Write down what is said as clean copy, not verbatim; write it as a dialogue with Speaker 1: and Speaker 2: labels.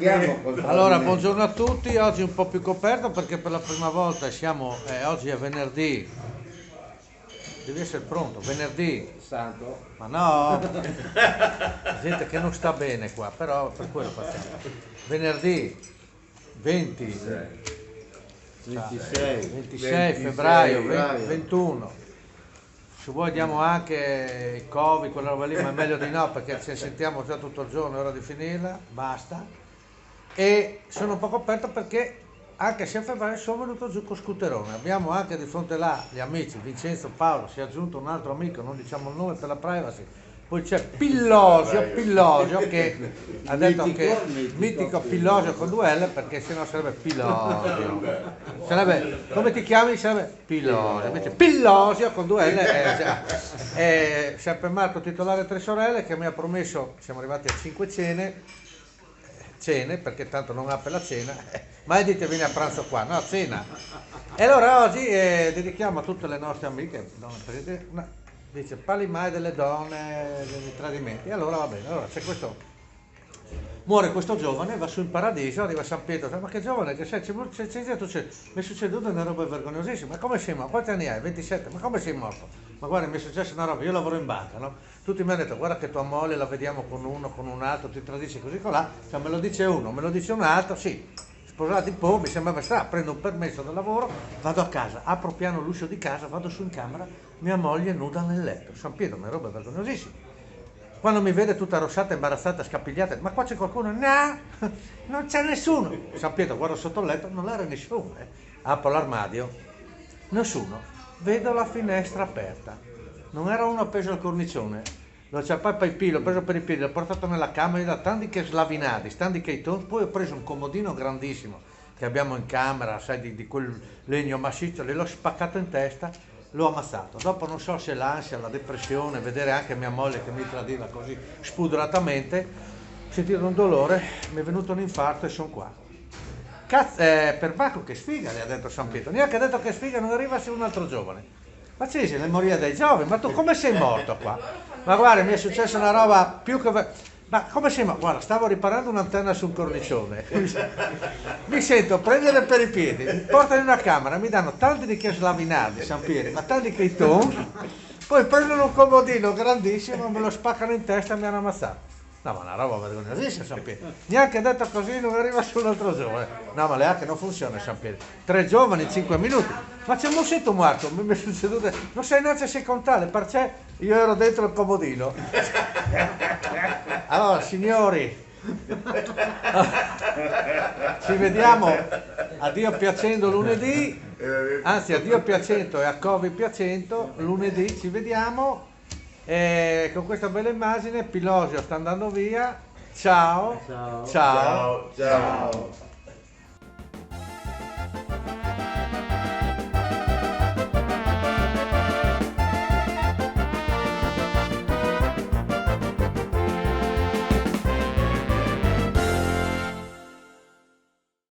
Speaker 1: Allora, buongiorno a tutti, oggi un po' più coperto perché per la prima volta siamo, oggi è venerdì, devi essere pronto, venerdì,
Speaker 2: Santo.
Speaker 1: ma no, gente che non sta bene qua, però per quello facciamo. Venerdì 20,
Speaker 2: 26,
Speaker 1: 26 febbraio, 21. Se vuoi diamo anche il Covid, quella roba lì, ma è meglio di no perché ci sentiamo già tutto il giorno, è ora di finirla, basta. E sono un po' coperto perché anche se a febbraio sono venuto giù con scooterone. Abbiamo anche di fronte là gli amici Vincenzo, Paolo, si è aggiunto un altro amico, non diciamo il nome per la privacy. Poi c'è Pillosio che ha detto che mitico Pillosio con due L perché sennò sarebbe Pilosio. Sarebbe, come ti chiami? Sarebbe Pillosio. Invece Pillosio con due L è già. È sempre Marco, titolare Tre Sorelle, che mi ha promesso, siamo arrivati a 5 cene perché tanto non apre la cena, mai dite vieni a pranzo qua, no, cena. E allora oggi dedichiamo a tutte le nostre amiche, dice parli mai delle donne, dei tradimenti, allora va bene, allora c'è questo, muore questo giovane, va su in paradiso, arriva a San Pietro, ma che giovane che sei, mi è succeduto una roba vergognosissima, ma come sei morto? Quanti anni hai? 27, ma come sei morto? Ma guarda, mi è successa una roba, io lavoro in banca, no? Tutti mi hanno detto, guarda che tua moglie la vediamo con uno, con un altro, ti tradisce così colà, cioè me lo dice uno, me lo dice un altro, sì, sposati un po', mi sembrava strano, prendo un permesso da lavoro, vado a casa, apro piano l'uscio di casa, vado su in camera, mia moglie nuda nel letto, San Pietro, una roba vergognosissima. Quando mi vede tutta arrossata, imbarazzata, scapigliata, ma qua c'è qualcuno? No, non c'è nessuno. San Pietro, guardo sotto il letto, non era nessuno. Apro l'armadio, nessuno. Vedo la finestra aperta. Non era uno appeso al cornicione. L'ho acciappato per il pilo, l'ho preso per i piedi, l'ho portato nella camera, da tanti che slavinati, tanti che i toni. Poi ho preso un comodino grandissimo che abbiamo in camera, sai, di quel legno massiccio, l'ho spaccato in testa, l'ho ammazzato. Dopo non so se l'ansia, la depressione, vedere anche mia moglie che mi tradiva così spudoratamente, sentire un dolore, mi è venuto un infarto e sono qua. Cazzo, per Bacco che sfiga, le ha detto San Pietro. Neanche ha detto che sfiga, non arriva se un altro giovane. Ma c'è le moria dei giovani, ma tu come sei morto qua? Ma guarda, mi è successa una roba più che... Ma come sei morto? Guarda, stavo riparando un'antenna su un cornicione. Mi sento prendere per i piedi, mi portano in una camera, mi danno tanti di che slavinardi, San Piero, ma tanti che i ton, poi prendono un comodino grandissimo, me lo spaccano in testa e mi hanno ammazzato. No, ma una roba vergognosissima, San Pietro. Neanche detto così non arriva su un altro giovane. No, ma le H non funziona, San Pietro. 3 giovani in 5 minuti. Ma c'è un sento Marco, mi è succeduto. Non sai neanche se contare, perché io ero dentro il comodino. Allora, signori, ci vediamo a Dio piacendo lunedì, anzi a Dio piacendo e a Covid piacendo, lunedì ci vediamo. E con questa bella immagine Pilosio sta andando via, ciao, ciao.
Speaker 2: Ciao.